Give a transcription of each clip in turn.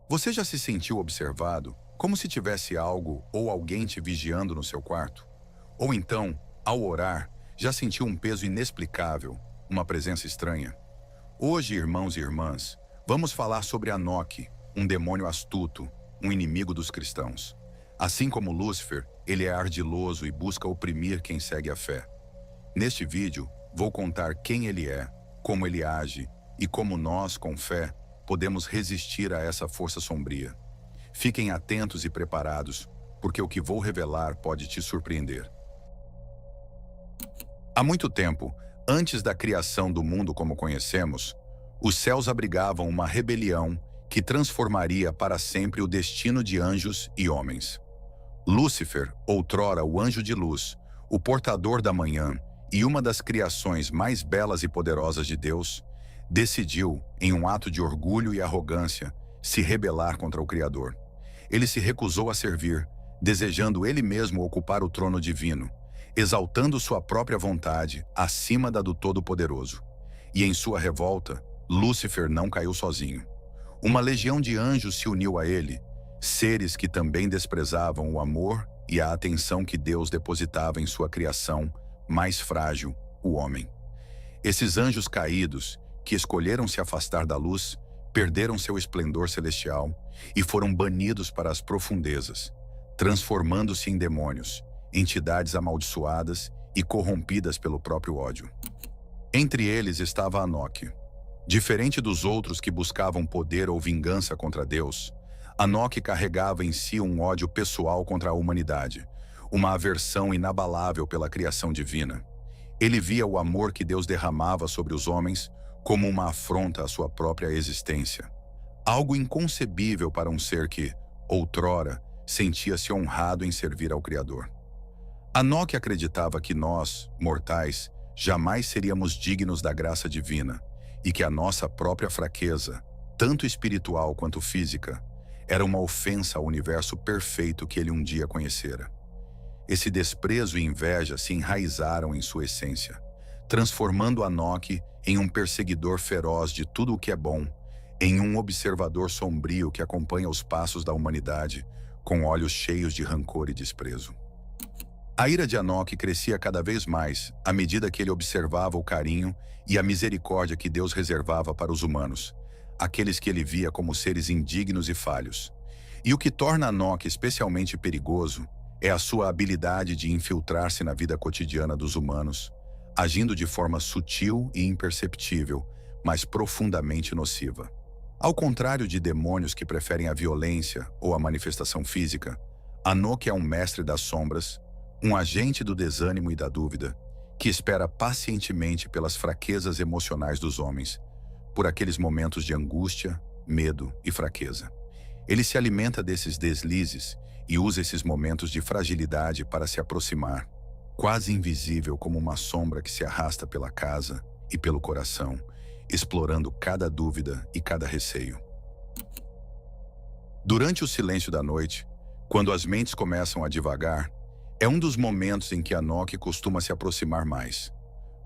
Você já se sentiu observado, como se tivesse algo ou alguém te vigiando no seu quarto? Ou então, ao orar, já sentiu um peso inexplicável, uma presença estranha? Hoje, irmãos e irmãs, vamos falar sobre Anoque, um demônio astuto, um inimigo dos cristãos. Assim como Lúcifer, ele é ardiloso e busca oprimir quem segue a fé. Neste vídeo, vou contar quem ele é, como ele age e como nós, com fé, podemos resistir a essa força sombria. Fiquem atentos e preparados, porque o que vou revelar pode te surpreender. Há muito tempo, antes da criação do mundo como conhecemos, os céus abrigavam uma rebelião que transformaria para sempre o destino de anjos e homens. Lúcifer, outrora o anjo de luz, o portador da manhã e uma das criações mais belas e poderosas de Deus, decidiu, em um ato de orgulho e arrogância, se rebelar contra o Criador. Ele se recusou a servir, desejando ele mesmo ocupar o trono divino, exaltando sua própria vontade acima da do Todo-Poderoso. E em sua revolta, Lúcifer não caiu sozinho. Uma legião de anjos se uniu a ele, seres que também desprezavam o amor e a atenção que Deus depositava em sua criação mais frágil, o homem. Esses anjos caídos, que escolheram se afastar da luz, perderam seu esplendor celestial e foram banidos para as profundezas, transformando-se em demônios, entidades amaldiçoadas e corrompidas pelo próprio ódio. Entre eles estava Anoque. Diferente dos outros que buscavam poder ou vingança contra Deus, Anoque carregava em si um ódio pessoal contra a humanidade, uma aversão inabalável pela criação divina. Ele via o amor que Deus derramava sobre os homens como uma afronta à sua própria existência. Algo inconcebível para um ser que, outrora, sentia-se honrado em servir ao Criador. Anoque acreditava que nós, mortais, jamais seríamos dignos da graça divina e que a nossa própria fraqueza, tanto espiritual quanto física, era uma ofensa ao universo perfeito que ele um dia conhecera. Esse desprezo e inveja se enraizaram em sua essência, transformando Anoque em um perseguidor feroz de tudo o que é bom, em um observador sombrio que acompanha os passos da humanidade com olhos cheios de rancor e desprezo. A ira de Anoque crescia cada vez mais à medida que ele observava o carinho e a misericórdia que Deus reservava para os humanos, aqueles que ele via como seres indignos e falhos. E o que torna Anoque especialmente perigoso é a sua habilidade de infiltrar-se na vida cotidiana dos humanos, agindo de forma sutil e imperceptível, mas profundamente nociva. Ao contrário de demônios que preferem a violência ou a manifestação física, Anoque é um mestre das sombras, um agente do desânimo e da dúvida, que espera pacientemente pelas fraquezas emocionais dos homens, por aqueles momentos de angústia, medo e fraqueza. Ele se alimenta desses deslizes e usa esses momentos de fragilidade para se aproximar, quase invisível como uma sombra que se arrasta pela casa e pelo coração, explorando cada dúvida e cada receio. Durante o silêncio da noite, quando as mentes começam a divagar, é um dos momentos em que Anoque costuma se aproximar mais.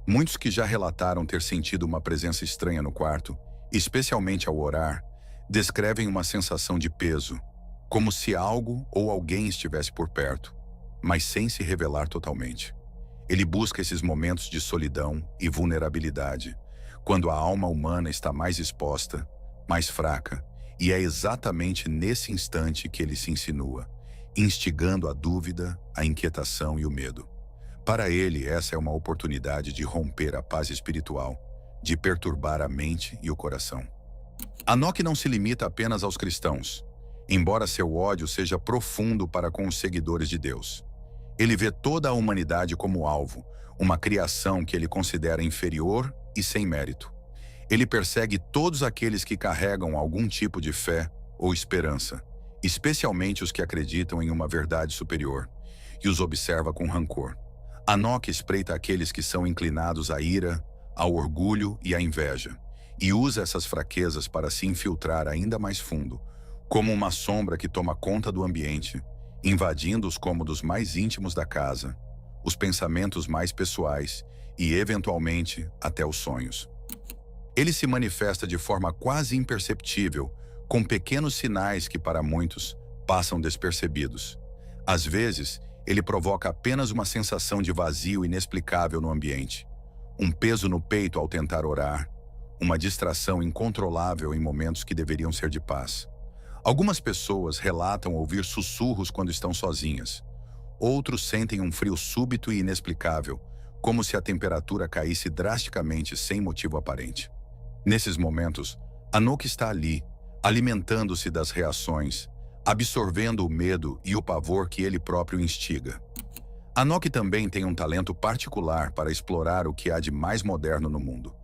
Muitos que já relataram ter sentido uma presença estranha no quarto, especialmente ao orar, descrevem uma sensação de peso, como se algo ou alguém estivesse por perto, mas sem se revelar totalmente. Ele busca esses momentos de solidão e vulnerabilidade, quando a alma humana está mais exposta, mais fraca, e é exatamente nesse instante que ele se insinua, instigando a dúvida, a inquietação e o medo. Para ele, essa é uma oportunidade de romper a paz espiritual, de perturbar a mente e o coração. Anoque não se limita apenas aos cristãos, embora seu ódio seja profundo para com os seguidores de Deus. Ele vê toda a humanidade como alvo, uma criação que ele considera inferior e sem mérito. Ele persegue todos aqueles que carregam algum tipo de fé ou esperança, especialmente os que acreditam em uma verdade superior, e os observa com rancor. Anoque espreita aqueles que são inclinados à ira, ao orgulho e à inveja, e usa essas fraquezas para se infiltrar ainda mais fundo, como uma sombra que toma conta do ambiente, invadindo os cômodos mais íntimos da casa, os pensamentos mais pessoais e, eventualmente, até os sonhos. Ele se manifesta de forma quase imperceptível, com pequenos sinais que para muitos passam despercebidos. Às vezes, ele provoca apenas uma sensação de vazio inexplicável no ambiente, um peso no peito ao tentar orar, uma distração incontrolável em momentos que deveriam ser de paz. Algumas pessoas relatam ouvir sussurros quando estão sozinhas. Outros sentem um frio súbito e inexplicável, como se a temperatura caísse drasticamente sem motivo aparente. Nesses momentos, Anok está ali, alimentando-se das reações, absorvendo o medo e o pavor que ele próprio instiga. Anok também tem um talento particular para explorar o que há de mais moderno no mundo.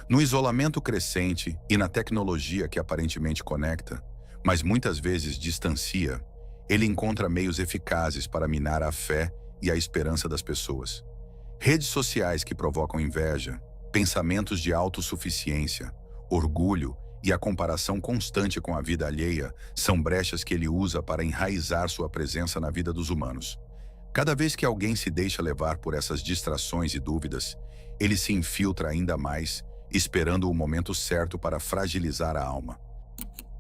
No isolamento crescente e na tecnologia que aparentemente conecta, mas muitas vezes distancia, ele encontra meios eficazes para minar a fé e a esperança das pessoas. Redes sociais que provocam inveja, pensamentos de autossuficiência, orgulho e a comparação constante com a vida alheia são brechas que ele usa para enraizar sua presença na vida dos humanos. Cada vez que alguém se deixa levar por essas distrações e dúvidas, ele se infiltra ainda mais, esperando o momento certo para fragilizar a alma.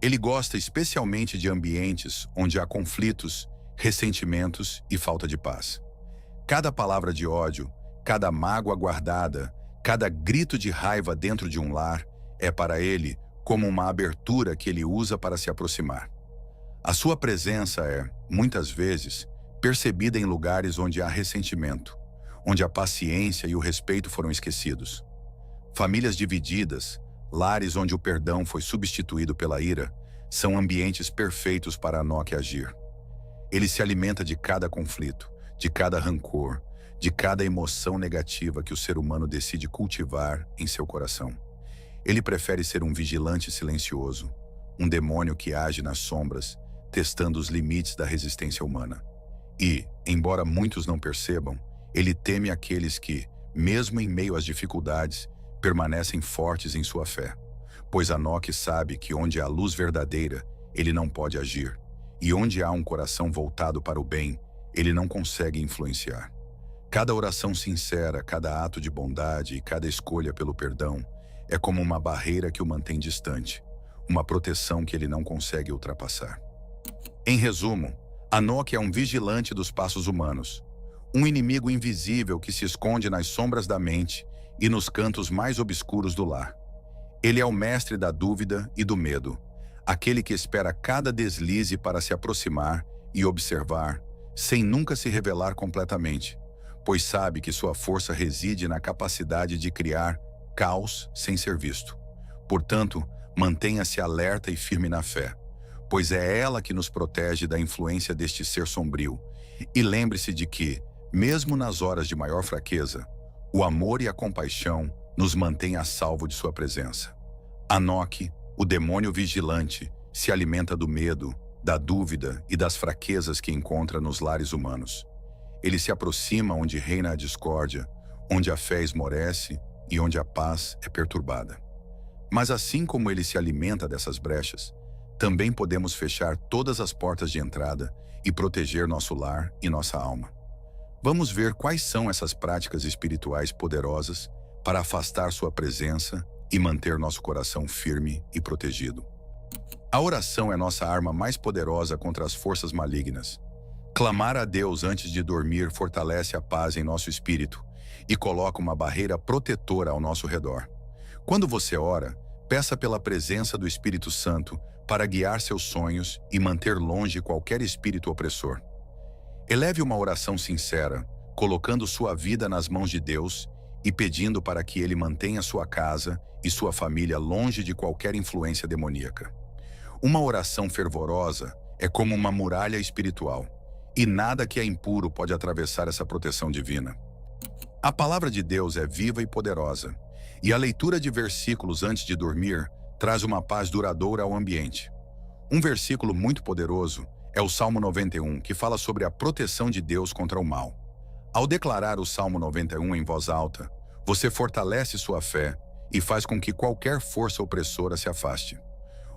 Ele gosta especialmente de ambientes onde há conflitos, ressentimentos e falta de paz. Cada palavra de ódio, cada mágoa guardada, cada grito de raiva dentro de um lar é para ele como uma abertura que ele usa para se aproximar. A sua presença é, muitas vezes, percebida em lugares onde há ressentimento, onde a paciência e o respeito foram esquecidos. Famílias divididas, lares onde o perdão foi substituído pela ira, são ambientes perfeitos para Anok agir. Ele se alimenta de cada conflito, de cada rancor, de cada emoção negativa que o ser humano decide cultivar em seu coração. Ele prefere ser um vigilante silencioso, um demônio que age nas sombras, testando os limites da resistência humana. E, embora muitos não percebam, ele teme aqueles que, mesmo em meio às dificuldades, permanecem fortes em sua fé. Pois Anok sabe que onde há luz verdadeira, ele não pode agir, e onde há um coração voltado para o bem, ele não consegue influenciar. Cada oração sincera, cada ato de bondade e cada escolha pelo perdão é como uma barreira que o mantém distante, uma proteção que ele não consegue ultrapassar. Em resumo, Anok é um vigilante dos passos humanos, um inimigo invisível que se esconde nas sombras da mente e nos cantos mais obscuros do lar. Ele é o mestre da dúvida e do medo, aquele que espera cada deslize para se aproximar e observar, sem nunca se revelar completamente, pois sabe que sua força reside na capacidade de criar caos sem ser visto. Portanto, mantenha-se alerta e firme na fé, pois é ela que nos protege da influência deste ser sombrio. E lembre-se de que, mesmo nas horas de maior fraqueza, o amor e a compaixão nos mantêm a salvo de sua presença. Anok, o demônio vigilante, se alimenta do medo, da dúvida e das fraquezas que encontra nos lares humanos. Ele se aproxima onde reina a discórdia, onde a fé esmorece e onde a paz é perturbada. Mas assim como ele se alimenta dessas brechas, também podemos fechar todas as portas de entrada e proteger nosso lar e nossa alma. Vamos ver quais são essas práticas espirituais poderosas para afastar sua presença e manter nosso coração firme e protegido. A oração é nossa arma mais poderosa contra as forças malignas. Clamar a Deus antes de dormir fortalece a paz em nosso espírito e coloca uma barreira protetora ao nosso redor. Quando você ora, peça pela presença do Espírito Santo para guiar seus sonhos e manter longe qualquer espírito opressor. Eleve uma oração sincera, colocando sua vida nas mãos de Deus e pedindo para que Ele mantenha sua casa e sua família longe de qualquer influência demoníaca. Uma oração fervorosa é como uma muralha espiritual, e nada que é impuro pode atravessar essa proteção divina. A palavra de Deus é viva e poderosa, e a leitura de versículos antes de dormir traz uma paz duradoura ao ambiente. Um versículo muito poderoso é o Salmo 91, que fala sobre a proteção de Deus contra o mal. Ao declarar o Salmo 91 em voz alta, você fortalece sua fé e faz com que qualquer força opressora se afaste.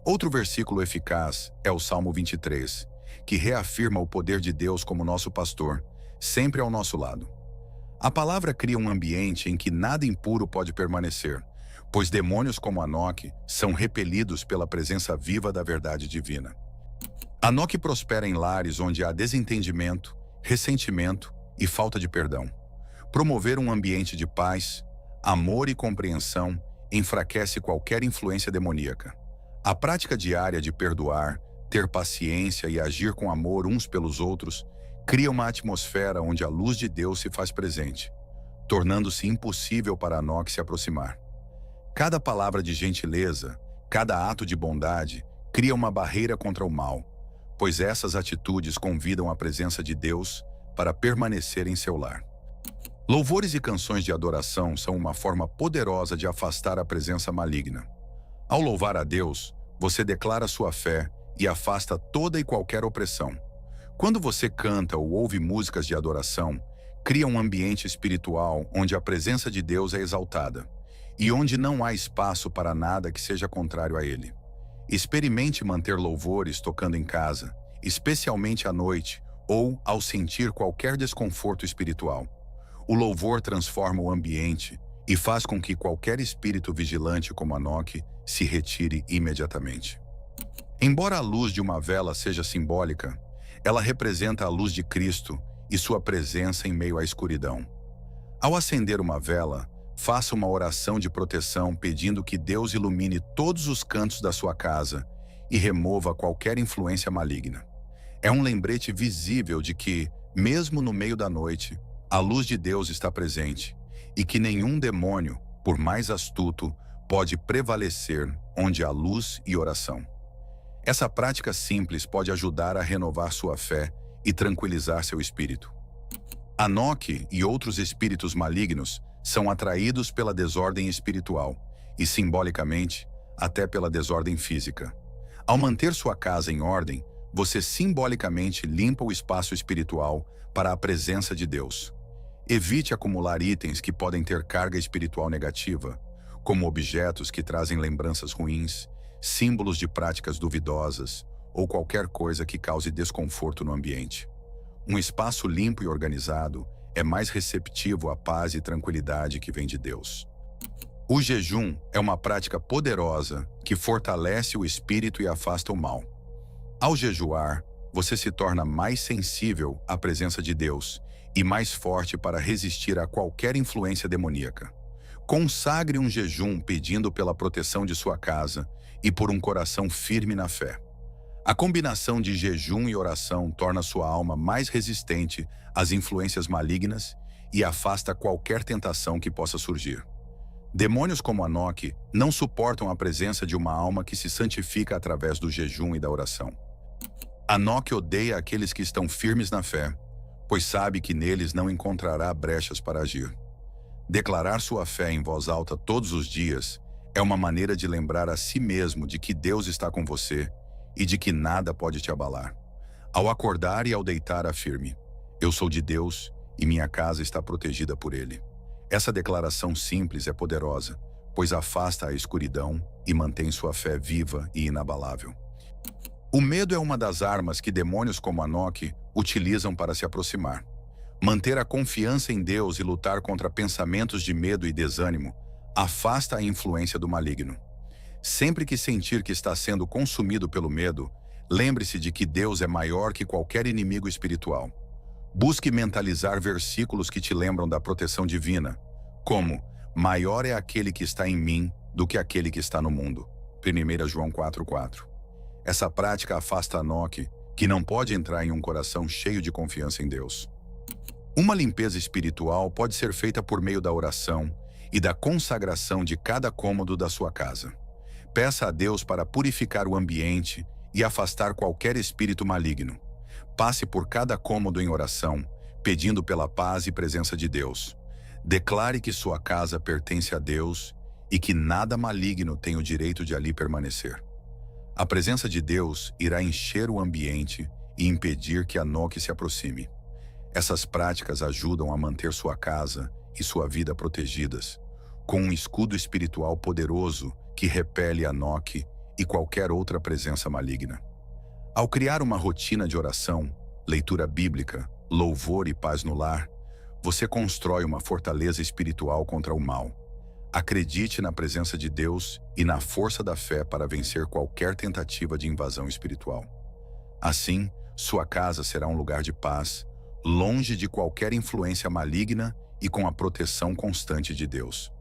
Outro versículo eficaz é o Salmo 23, que reafirma o poder de Deus como nosso pastor, sempre ao nosso lado. A palavra cria um ambiente em que nada impuro pode permanecer, pois demônios como Anoque são repelidos pela presença viva da verdade divina. Anoque prospera em lares onde há desentendimento, ressentimento e falta de perdão. Promover um ambiente de paz, amor e compreensão enfraquece qualquer influência demoníaca. A prática diária de perdoar, ter paciência e agir com amor uns pelos outros cria uma atmosfera onde a luz de Deus se faz presente, tornando-se impossível para Anoque se aproximar. Cada palavra de gentileza, cada ato de bondade cria uma barreira contra o mal, pois essas atitudes convidam a presença de Deus para permanecer em seu lar. Louvores e canções de adoração são uma forma poderosa de afastar a presença maligna. Ao louvar a Deus, você declara sua fé e afasta toda e qualquer opressão. Quando você canta ou ouve músicas de adoração, cria um ambiente espiritual onde a presença de Deus é exaltada e onde não há espaço para nada que seja contrário a Ele. Experimente manter louvores tocando em casa, especialmente à noite ou ao sentir qualquer desconforto espiritual. O louvor transforma o ambiente e faz com que qualquer espírito vigilante como Anoque se retire imediatamente. Embora a luz de uma vela seja simbólica, ela representa a luz de Cristo e sua presença em meio à escuridão. Ao acender uma vela, faça uma oração de proteção pedindo que Deus ilumine todos os cantos da sua casa e remova qualquer influência maligna. É um lembrete visível de que, mesmo no meio da noite, a luz de Deus está presente e que nenhum demônio, por mais astuto, pode prevalecer onde há luz e oração. Essa prática simples pode ajudar a renovar sua fé e tranquilizar seu espírito. Anoque e outros espíritos malignos são atraídos pela desordem espiritual e, simbolicamente, até pela desordem física. Ao manter sua casa em ordem, você simbolicamente limpa o espaço espiritual para a presença de Deus. Evite acumular itens que podem ter carga espiritual negativa, como objetos que trazem lembranças ruins, símbolos de práticas duvidosas ou qualquer coisa que cause desconforto no ambiente. Um espaço limpo e organizado é mais receptivo à paz e tranquilidade que vem de Deus. O jejum é uma prática poderosa que fortalece o espírito e afasta o mal. Ao jejuar, você se torna mais sensível à presença de Deus e mais forte para resistir a qualquer influência demoníaca. Consagre um jejum pedindo pela proteção de sua casa e por um coração firme na fé. A combinação de jejum e oração torna sua alma mais resistente às influências malignas e afasta qualquer tentação que possa surgir. Demônios como Anoque não suportam a presença de uma alma que se santifica através do jejum e da oração. Anoque odeia aqueles que estão firmes na fé, pois sabe que neles não encontrará brechas para agir. Declarar sua fé em voz alta todos os dias é uma maneira de lembrar a si mesmo de que Deus está com você e de que nada pode te abalar. Ao acordar e ao deitar, afirme: eu sou de Deus e minha casa está protegida por Ele. Essa declaração simples é poderosa, pois afasta a escuridão e mantém sua fé viva e inabalável. O medo é uma das armas que demônios como Anoque utilizam para se aproximar. Manter a confiança em Deus e lutar contra pensamentos de medo e desânimo afasta a influência do maligno. Sempre que sentir que está sendo consumido pelo medo, lembre-se de que Deus é maior que qualquer inimigo espiritual. Busque mentalizar versículos que te lembram da proteção divina, como: maior é aquele que está em mim do que aquele que está no mundo. 1 João 4,4. Essa prática afasta Anoque, que não pode entrar em um coração cheio de confiança em Deus. Uma limpeza espiritual pode ser feita por meio da oração e da consagração de cada cômodo da sua casa. Peça a Deus para purificar o ambiente e afastar qualquer espírito maligno. Passe por cada cômodo em oração, pedindo pela paz e presença de Deus. Declare que sua casa pertence a Deus e que nada maligno tem o direito de ali permanecer. A presença de Deus irá encher o ambiente e impedir que Anoque se aproxime. Essas práticas ajudam a manter sua casa e sua vida protegidas, com um escudo espiritual poderoso que repele Anoque e qualquer outra presença maligna. Ao criar uma rotina de oração, leitura bíblica, louvor e paz no lar, você constrói uma fortaleza espiritual contra o mal. Acredite na presença de Deus e na força da fé para vencer qualquer tentativa de invasão espiritual. Assim, sua casa será um lugar de paz, longe de qualquer influência maligna e com a proteção constante de Deus.